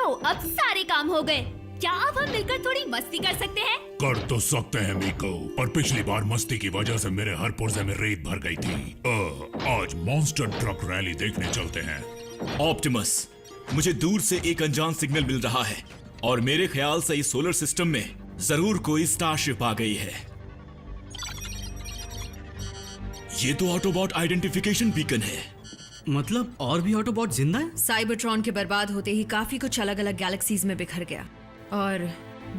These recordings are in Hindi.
लो, अब सारे काम हो गए। क्या अब हम मिलकर थोड़ी मस्ती कर सकते हैं? कर तो सकते हैं मीको, पर पिछली बार मस्ती की वजह से मेरे हर पुर्जे में रेत भर गई थी। आज मॉन्स्टर ट्रक रैली देखने चलते हैं। ऑप्टिमस, मुझे दूर से एक अनजान सिग्नल मिल रहा है और मेरे ख्याल से इस सोलर सिस्टम में जरूर कोई स्टारशिप आ गई है। ये तो ऑटोबॉट आइडेंटिफिकेशन बीकन है। मतलब और भी ऑटोबॉट जिंदा है? साइबरट्रॉन के बर्बाद होते ही काफी कुछ अलग अलग गैलेक्सीज में बिखर गया और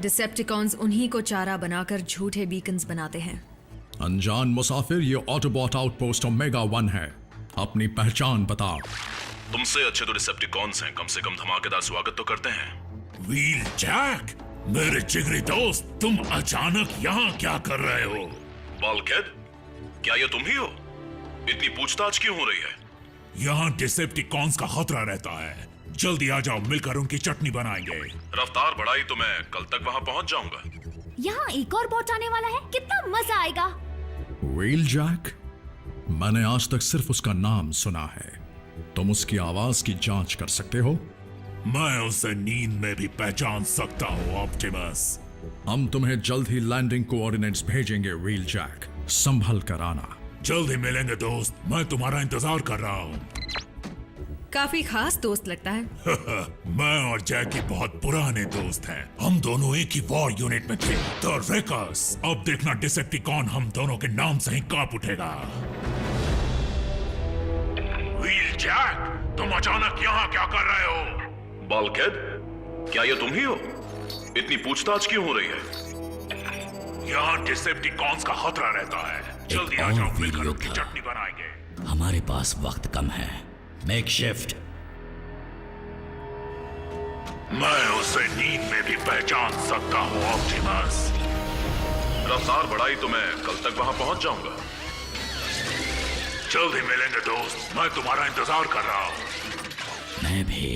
डिसेप्टिकॉन्स उन्हीं को चारा बनाकर झूठे बीकन्स बनाते हैं। अनजान मुसाफिर, ये ऑटोबॉट आउटपोस्ट ओमेगा 1 है। अपनी पहचान बता। तुमसे अच्छे तो डिसेप्टिकॉन्स हैं, कम से कम धमाकेदार स्वागत तो करते हैं। व्हील जैक, मेरे जिगरी दोस्त, तुम अचानक यहाँ क्या कर रहे हो? बल्कहेड, क्या ये तुम ही हो? इतनी पूछताछ क्यों हो रही है? यहाँ डिसेप्टिकॉन्स का खतरा रहता है। जल्दी आ जाओ, मिलकर उनकी चटनी बनाएंगे। रफ्तार बढ़ाई तो मैं कल तक वहाँ पहुँच जाऊंगा। यहाँ एक और बॉट आने वाला है, कितना मजा आएगा। व्हील जैक, मैंने आज तक सिर्फ उसका नाम सुना है। तुम उसकी आवाज की जांच कर सकते हो? मैं उसे नींद में भी पहचान सकता हूँ ऑप्टिमस। हम तुम्हें जल्द ही लैंडिंग कोऑर्डिनेट्स भेजेंगे व्हील जैक, संभल कर आना। जल्द ही मिलेंगे दोस्त, मैं तुम्हारा इंतजार कर रहा हूँ। काफी खास दोस्त लगता है। मैं और जैकी बहुत पुराने दोस्त हैं। हम दोनों एक ही वॉर यूनिट में थे, द रेकर्स। अब देखना डिसेप्टिकॉन हम दोनों के नाम से ही कांप उठेगा। व्हील जैक, तुम अचानक यहाँ क्या कर रहे हो? बल्कहेड, क्या ये तुम ही हो? इतनी पूछताछ क्यों हो रही है? यहाँ डिसेप्टिकॉन्स का खतरा रहता है। जल्दी आ जाओ, मिलकर उनकी चटनी बनाएंगे। हमारे पास वक्त कम है। Make shift. मैं उसे नींद में भी पहचान सकता हूँ ऑप्टिमस। रफ्तार बढ़ाई तो मैं कल तक वहाँ पहुँच जाऊंगा। जल्द ही मिलेंगे दोस्त, मैं तुम्हारा इंतजार कर रहा हूँ। मैं भी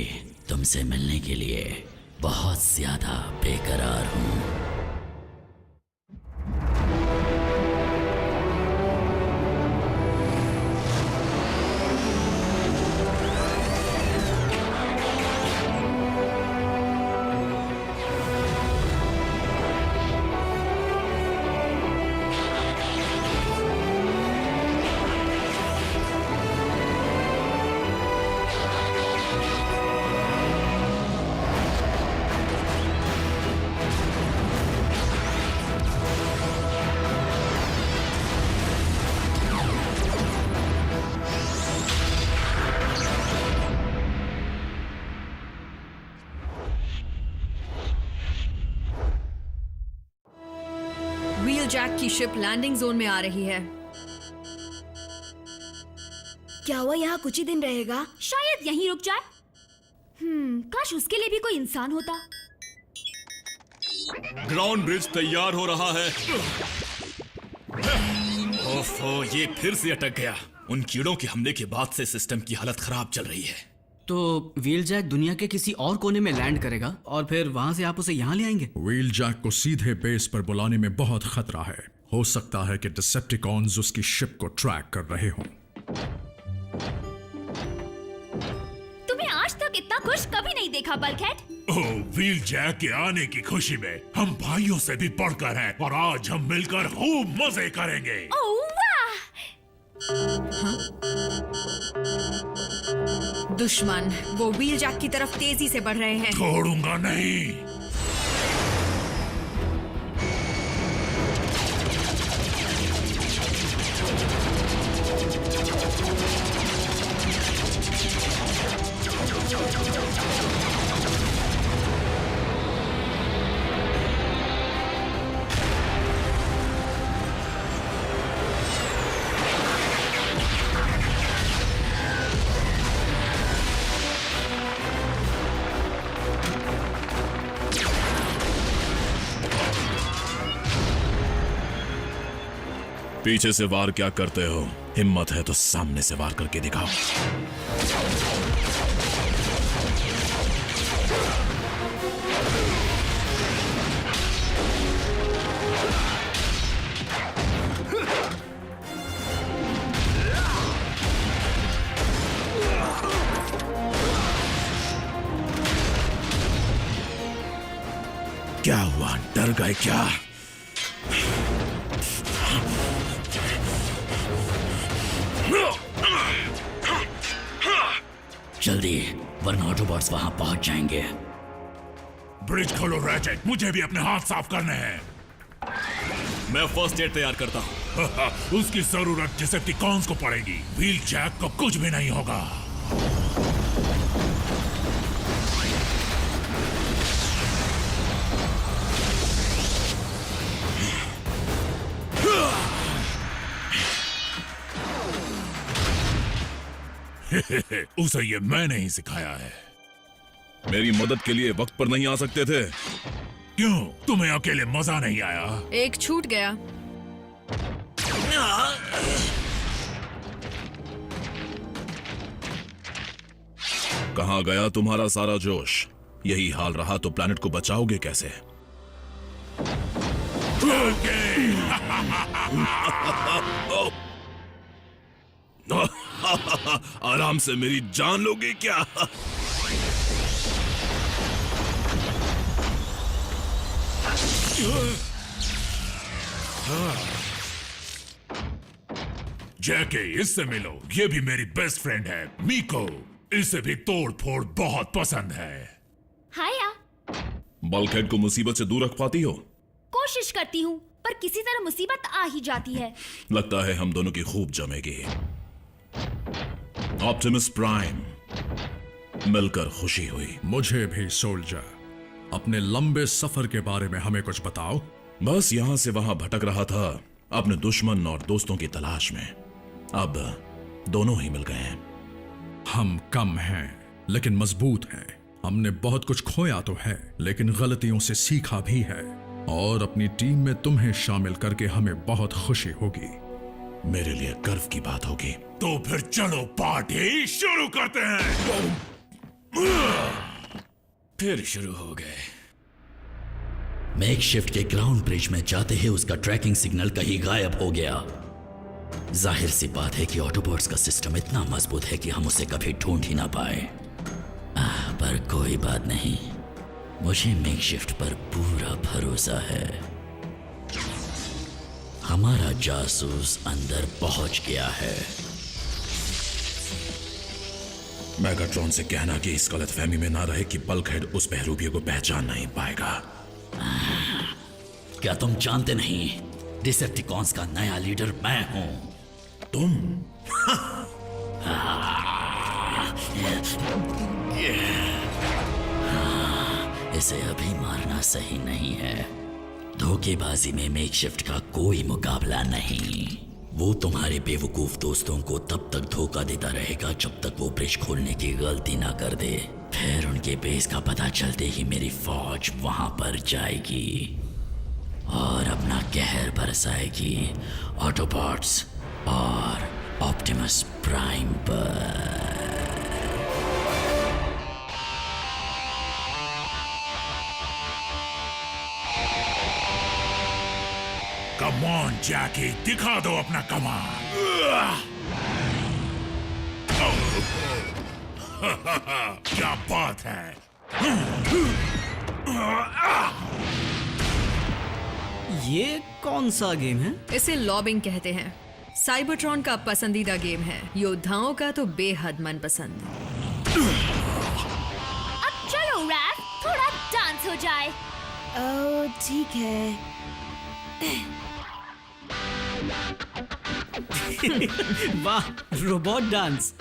तुमसे मिलने के लिए बहुत ज्यादा बेकरार हूँ। व्हील जैक की शिप लैंडिंग जोन में आ रही है। क्या वो यहाँ कुछ ही दिन रहेगा? शायद यहीं रुक जाए। काश उसके लिए भी कोई इंसान होता। ग्राउंड ब्रिज तैयार हो रहा है। ओफो, ये फिर से अटक गया। उन कीड़ों के हमले के बाद से सिस्टम की हालत खराब चल रही है। तो व्हील जैक दुनिया के किसी और कोने में लैंड करेगा और फिर वहां से आप उसे यहाँ ले आएंगे? व्हील जैक को सीधे बेस पर बुलाने में बहुत खतरा है। हो सकता है कि डिसेप्टिकॉन्स उसकी शिप को ट्रैक कर रहे हों। तुम्हें आज तक इतना खुश कभी नहीं देखा बल्कहेड। ओह, व्हील जैक के आने की खुशी में हम भाइयों से भी बढ़कर हैं और आज हम मिलकर खूब मजे करेंगे। ओह वाह! दुश्मन वो व्हील जैक की तरफ तेजी से बढ़ रहे हैं। छोड़ूंगा नहीं। पीछे से वार क्या करते हो? हिम्मत है तो सामने से वार करके दिखाओ। क्या हुआ, डर गए क्या? जल्दी, वरना ऑटोबॉट्स वहां पहुंच जाएंगे। ब्रिज खोलो रैचेट, मुझे भी अपने हाथ साफ करने हैं। मैं फर्स्ट एड तैयार करता हूं। उसकी जरूरत डिसेप्टिकॉन्स को पड़ेगी। व्हील जैक को कुछ भी नहीं होगा। उसे ये मैंने ही सिखाया है। मेरी मदद के लिए वक्त पर नहीं आ सकते थे? क्यों, तुम्हें अकेले मजा नहीं आया? एक छूट गया। कहां गया तुम्हारा सारा जोश? यही हाल रहा तो प्लैनेट को बचाओगे कैसे? आराम से मेरी जान लोगे क्या? जैके, इससे मिलो। ये भी मेरी बेस्ट फ्रेंड है, मीको। इसे भी तोड़ फोड़ बहुत पसंद है। हाया, बल्कहेड को मुसीबत से दूर रख पाती हो? कोशिश करती हूँ, पर किसी तरह मुसीबत आ ही जाती है। लगता है हम दोनों की खूब जमेगी। ऑप्टिमस प्राइम, मिलकर खुशी हुई। मुझे भी सोल्जर। अपने लंबे सफर के बारे में हमें कुछ बताओ। बस यहां से वहां भटक रहा था, अपने दुश्मन और दोस्तों की तलाश में। अब दोनों ही मिल गए हैं। हम कम हैं, लेकिन मजबूत हैं। हमने बहुत कुछ खोया तो है, लेकिन गलतियों से सीखा भी है। और अपनी टीम में तुम्हें शामिल करके हमें बहुत खुशी होगी। मेरे लिए गर्व की बात होगी। तो फिर चलो पार्टी शुरू करते हैं। फिर शुरू हो गए। मेकशिफ्ट के ग्राउंड ब्रिज में जाते ही उसका ट्रैकिंग सिग्नल कहीं गायब हो गया। जाहिर सी बात है कि ऑटोबॉट्स का सिस्टम इतना मजबूत है कि हम उसे कभी ढूंढ ही ना पाए। पर कोई बात नहीं, मुझे मेकशिफ्ट पर पूरा भरोसा है। हमारा जासूस अंदर पहुंच गया है। मैगाट्रॉन से कहना कि इस गलतफहमी में ना रहे कि बल्कहेड उस बहरूपिये को पहचान नहीं पाएगा। क्या तुम जानते नहीं, डिसेप्टिकॉन्स का नया लीडर मैं हूं। तुम? इसे अभी मारना सही नहीं है। धोखेबाजी में मेकशिफ्ट का कोई मुकाबला नहीं। वो तुम्हारे बेवकूफ दोस्तों को तब तक धोखा देता रहेगा जब तक वो ब्रिज खोलने की गलती ना कर दे। फिर उनके बेस का पता चलते ही मेरी फौज वहां पर जाएगी और अपना कहर बरसाएगी ऑटोबॉट्स और ऑप्टिमस प्राइम पर। कम ऑन जैकी, दिखा दो अपना कमाल। क्या बात है। ये कौन सा गेम है? इसे लॉबिंग कहते हैं। साइबरट्रॉन का पसंदीदा गेम है, योद्धाओं का तो बेहद मनपसंद। अब चलो रैफ, थोड़ा डांस हो जाए। ओह ठीक है। वाह, रोबोट डांस।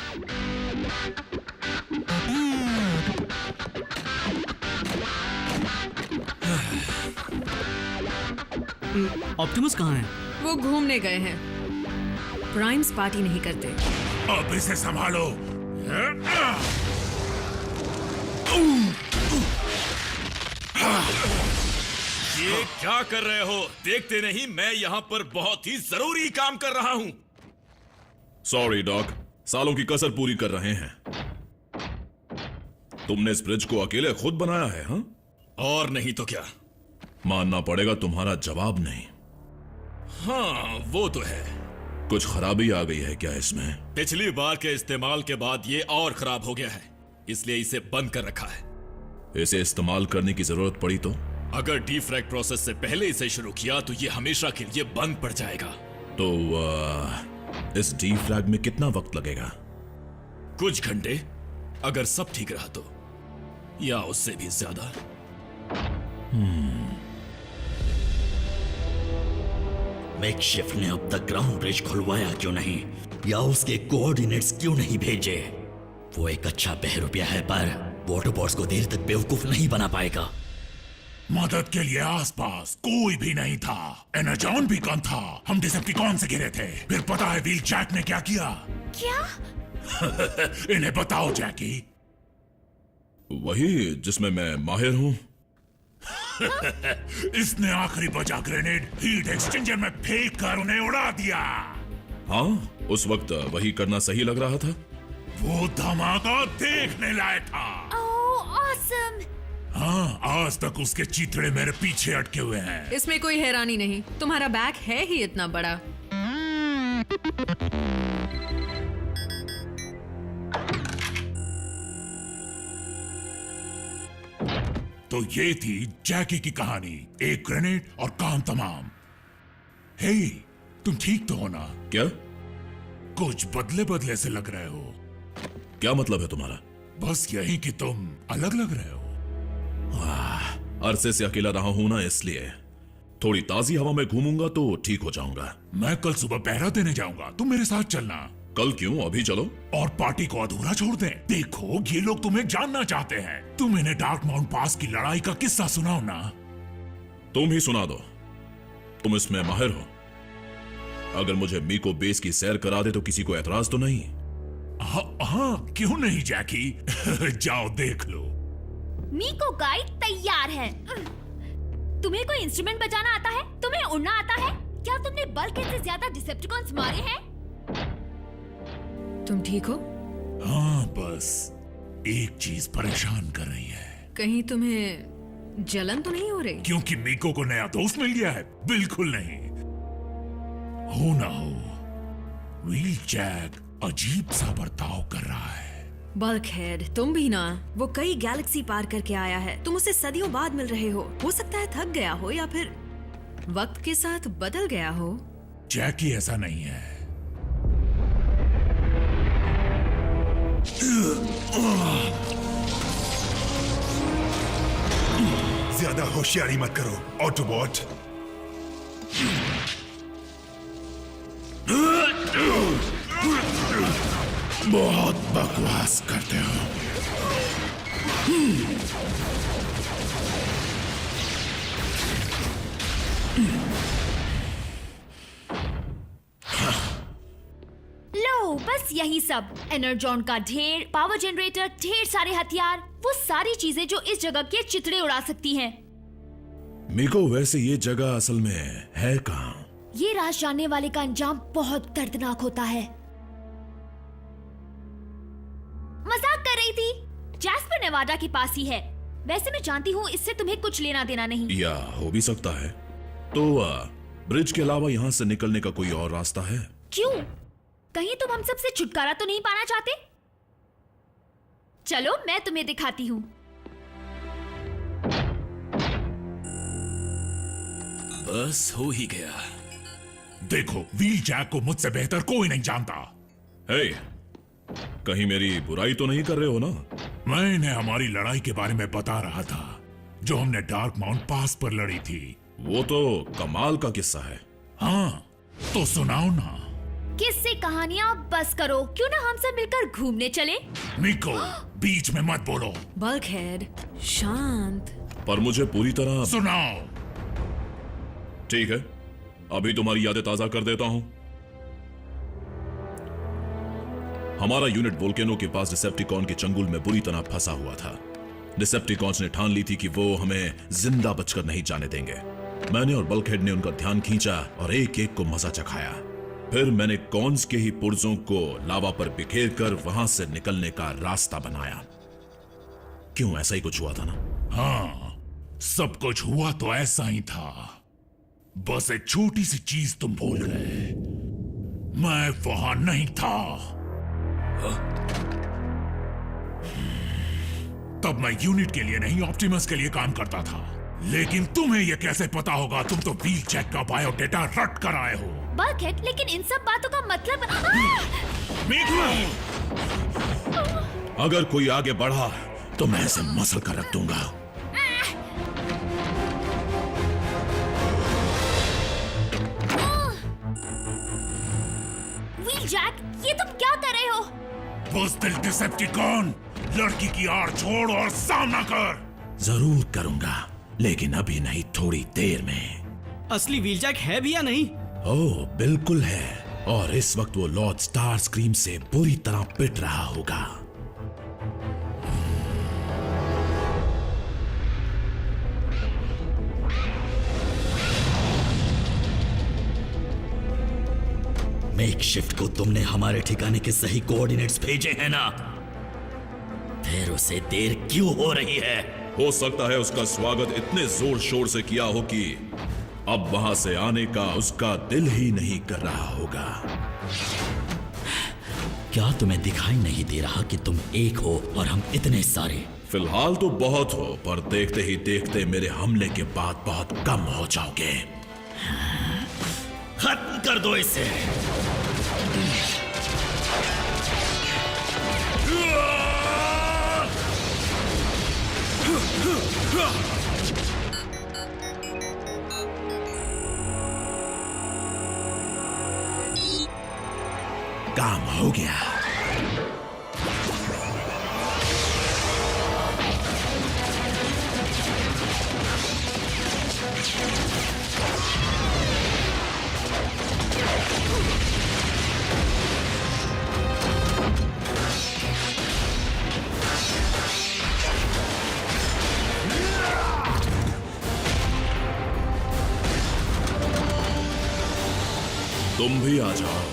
ऑप्टिमस कहाँ है? वो घूमने गए हैं। प्राइम्स पार्टी नहीं करते। अब इसे संभालो। ये क्या कर रहे हो? देखते नहीं मैं यहाँ पर बहुत ही जरूरी काम कर रहा हूँ। सॉरी डॉग, सालों की कसर पूरी कर रहे हैं। तुमने इस ब्रिज को अकेले खुद बनाया है? हाँ, और नहीं तो क्या। मानना पड़ेगा तुम्हारा जवाब नहीं। हाँ वो तो है। कुछ खराबी आ गई है क्या इसमें? पिछली बार के इस्तेमाल के बाद ये और खराब हो गया है, इसलिए इसे बंद कर रखा है। इसे इस्तेमाल करने की जरूरत पड़ी तो अगर डीफ्रैग प्रोसेस से पहले इसे शुरू किया तो ये हमेशा के लिए बंद पड़ जाएगा। तो इस डीफ्रैग में कितना वक्त लगेगा? कुछ घंटे, अगर सब ठीक रहा तो, या उससे भी ज्यादा। मेकशिफ्ट ने अब तक ग्राउंड ब्रिज खुलवाया क्यों नहीं, या उसके कोऑर्डिनेट्स क्यों नहीं भेजे? वो एक अच्छा बहरूपिया है, पर वॉटरबॉट्स को देर तक बेवकूफ नहीं बना पाएगा। मदद के लिए आसपास कोई भी नहीं था। एनर्जॉन भी कम था। हम डिसेप्टिकॉन से घिरे थे। फिर पता है व्हील जैक ने क्या किया? क्या? इन्हें बताओ जैकी। वही जिसमें मैं माहिर हूं। इसने आखिरी बचा ग्रेनेड हीट एक्सचेंजर में फेंक कर उन्हें उड़ा दिया। हाँ, उस वक्त वही करना सही लग रहा था। वो धमाका देखने लायक था। ओह ऑसम। हाँ, आज तक उसके चीथड़े मेरे पीछे अटके हुए हैं। इसमें कोई हैरानी नहीं, तुम्हारा बैग है ही इतना बड़ा। तो ये थी जैकी की कहानी, एक ग्रेनेड और काम तमाम। हे, तुम ठीक तो हो ना? क्या? कुछ बदले बदले से लग रहे हो। क्या मतलब है तुम्हारा? बस यही कि तुम अलग लग रहे हो। अरसे से अकेला रहा हूं ना, इसलिए थोड़ी ताजी हवा में घूमूंगा तो ठीक हो जाऊंगा। मैं कल सुबह पहरा देने जाऊंगा, तुम मेरे साथ चलना। कल क्यों, अभी चलो। और पार्टी को अधूरा छोड़ दें। देखो, ये लोग तुम्हें जानना चाहते हैं। तुम इन्हें डार्क माउंट पास की लड़ाई का किस्सा सुनाओ ना। तुम ही सुना दो, तुम इसमें माहिर हो। अगर मुझे मीको बेस की सैर करा दे तो किसी को एतराज तो नहीं? हाँ, क्यों नहीं जैकी। जाओ देख लो। मीको गाइड तैयार है। तुम्हें कोई इंस्ट्रूमेंट बजाना आता है? तुम्हें उड़ना आता है? क्या तुमने बल्क से ज्यादा डिसेप्टिकॉन्स मारे हैं? तुम ठीक हो? हाँ, बस एक चीज परेशान कर रही है। कहीं तुम्हें जलन तो नहीं हो रही? क्योंकि मीको को नया दोस्त मिल गया है? बिल्कुल नहीं। हो ना हो, व्हील जैक अजीब सा बर्ताव कर रहा है। बल्कहेड, तुम भी ना। वो कई गैलेक्सी पार करके आया है। तुम उसे सदियों बाद मिल रहे हो सकता है थक गया हो या फिर वक्त के साथ बदल गया हो। जैकी ऐसा नहीं है। ज्यादा होशियारी मत करो ऑटोबॉट। बहुत बकवास करते हो। लो, बस यही सब। एनर्जॉन का ढेर, पावर जनरेटर, ढेर सारे हथियार, वो सारी चीजें जो इस जगह के चितड़े उड़ा सकती हैं। मीको, वैसे ये जगह असल में है कहाँ? ये राज जानने वाले का अंजाम बहुत दर्दनाक होता है। मजाक कर रही थी। जैस्पर नेवाडा के पास ही है। वैसे मैं जानती हूँ इससे तुम्हें कुछ लेना देना नहीं। या हो भी सकता है। तो ब्रिज के अलावा यहाँ से निकलने का कोई और रास्ता है? क्यों? कहीं तुम हम सबसे छुटकारा तो नहीं पाना चाहते? चलो, मैं तुम्हें दिखाती हूँ। बस हो ही गया। देखो, व्हील जैक को मुझसे बेहतर कोई नहीं जानता। हे, कहीं मेरी बुराई तो नहीं कर रहे हो ना? मैं इन्हें हमारी लड़ाई के बारे में बता रहा था, जो हमने डार्क माउंट पास पर लड़ी थी। वो तो कमाल का किस्सा है। हाँ, तो सुनाओ ना। किससे कहानियां बस करो। क्यों ना हम सब मिलकर घूमने चले? मीको, बीच में मत बोलो। बल्कहेड, शांत। पर मुझे पूरी तरह। सुनाओ। ठीक है, अभी तुम्हारी यादें ताजा कर देता हूं। हमारा यूनिट वोल्केनो के पास डिसेप्टिकॉन के चंगुल में बुरी तरह फंसा हुआ था। डिसेप्टिकॉन्स ने ठान ली थी कि वो हमें जिंदा बचकर नहीं जाने देंगे। मैंने और बल्कहेड ने उनका ध्यान खींचा और एक एक को मजा चखाया। फिर मैंने कॉन्स के ही पुर्जों को लावा पर बिखेर कर वहां से निकलने का रास्ता बनाया। क्यों, ऐसा ही कुछ हुआ था ना? हाँ, सब कुछ हुआ तो ऐसा ही था। बस एक छोटी सी चीज तुम भूल गए। मैं वहां नहीं था। तब मैं यूनिट के लिए नहीं, ऑप्टिमस के लिए काम करता था। लेकिन तुम्हें यह कैसे पता होगा? तुम तो व्हील जैक का बायोडेटा रट कर आए हो। बल्कहेड, लेकिन इन सब बातों का मतलब अगर कोई आगे बढ़ा तो मैं इसे मसल कर रख दूंगा। व्हील जैक, ये तुम क्या कर रहे हो? बुज़दिल डिसेप्टिकॉन, लड़की की आड़ छोड़ और सामना कर। जरूर करूंगा, लेकिन अभी नहीं, थोड़ी देर में। असली व्हीलजैक है भी या नहीं? ओह बिल्कुल है, और इस वक्त वो लॉर्ड स्टार स्क्रीम से बुरी तरह पिट रहा होगा। मेकशिफ्ट को तुमने हमारे ठिकाने के सही कोऑर्डिनेट्स भेजे हैं ना? फिर उसे देर क्यों हो रही है? हो सकता है उसका स्वागत इतने जोर शोर से किया हो कि अब वहां से आने का उसका दिल ही नहीं कर रहा होगा। क्या तुम्हें दिखाई नहीं दे रहा कि तुम एक हो और हम इतने सारे? फिलहाल तो बहुत हो, पर देखते ही देखते मेरे हमले के बाद बहुत कम हो जाओगे। खत्म कर दो इसे। काम हो गया। तुम भी आ जाओ।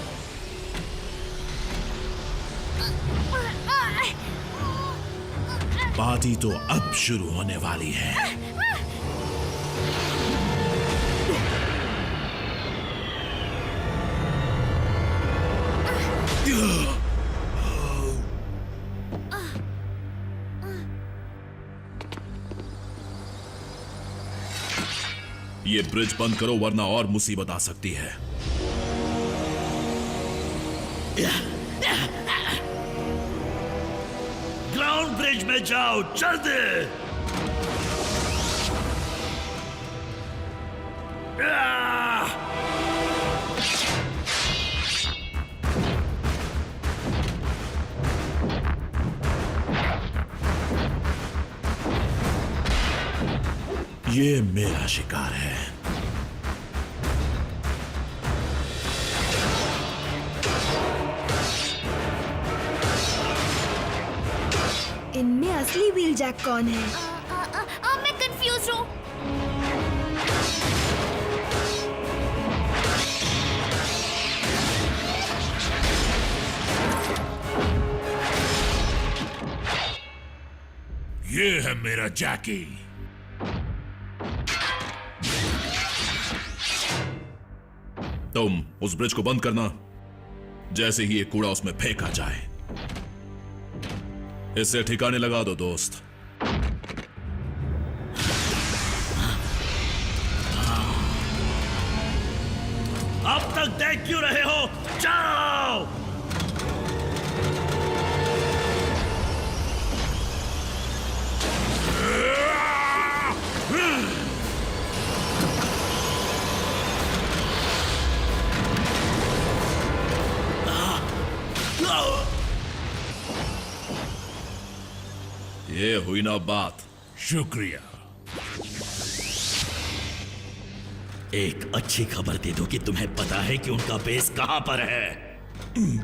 पार्टी तो अब शुरू होने वाली है। ये ब्रिज बंद करो, वरना और मुसीबत आ सकती है। ग्राउंड ब्रिज में जाओ, जल्दी। ये मेरा शिकार है। इनमें असली व्हील जैक कौन है? मैं कंफ्यूज हूँ। ये है मेरा जैकी। तुम उस ब्रिज को बंद करना, जैसे ही ये कूड़ा उसमें फेंका जाए। इसे ठिकाने लगा दो दोस्त। अब तक देख क्यों रहे हो? जाओ। ये हुई ना बात। शुक्रिया। एक अच्छी खबर दे दो कि तुम्हें पता है कि उनका बेस कहां पर है।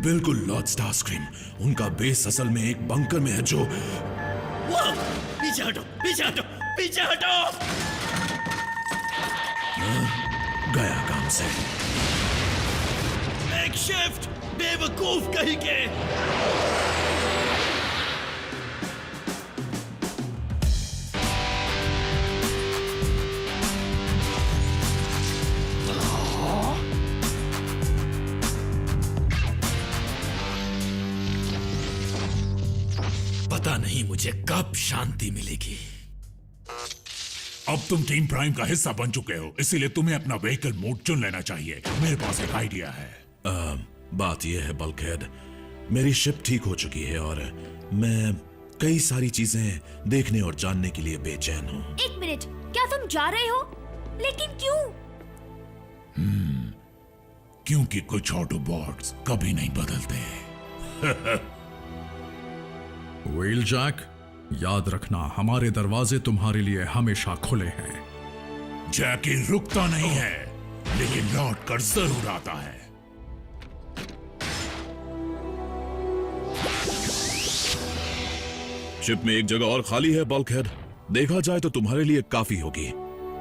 बिल्कुल लॉर्ड स्टारस्क्रीम, उनका बेस असल में एक बंकर में है जो... पीछे हटो, पीछे हटो, पीछे हटो। गया काम से। मेकशिफ्ट, बेवकूफ कहीं के। पता नहीं मुझे कब शांति मिलेगी। अब तुम टीम प्राइम का हिस्सा बन चुके हो, इसीलिए तुम्हें अपना व्हीकल मोड चुन लेना चाहिए। मेरे पास एक आइडिया है। बात यह है बल्कहेड, मेरी शिप ठीक हो चुकी है और मैं कई सारी चीजें देखने और जानने के लिए बेचैन हूँ। एक मिनट, क्या तुम जा रहे हो? लेकिन क्यों? क्योंकि कुछ ऑटोबॉट्स कभी नहीं बदलते। व्हील जैक, याद रखना हमारे दरवाजे तुम्हारे लिए हमेशा खुले हैं। जैकी रुकता नहीं है, लेकिन लौट कर जरूर आता है। शिप में एक जगह और खाली है बल्कहेड, देखा जाए तो तुम्हारे लिए काफी होगी।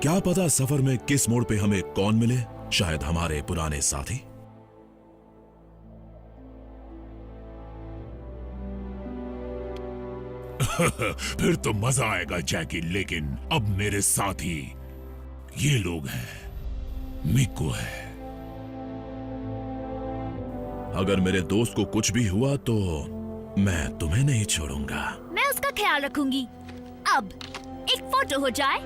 क्या पता सफर में किस मोड़ पे हमें कौन मिले, शायद हमारे पुराने साथी। फिर तो मजा आएगा जैकी, लेकिन अब मेरे साथी ये लोग हैं। मिको है। अगर मेरे दोस्त को कुछ भी हुआ तो मैं तुम्हें नहीं छोड़ूंगा। मैं उसका ख्याल रखूंगी। अब एक फोटो हो जाए।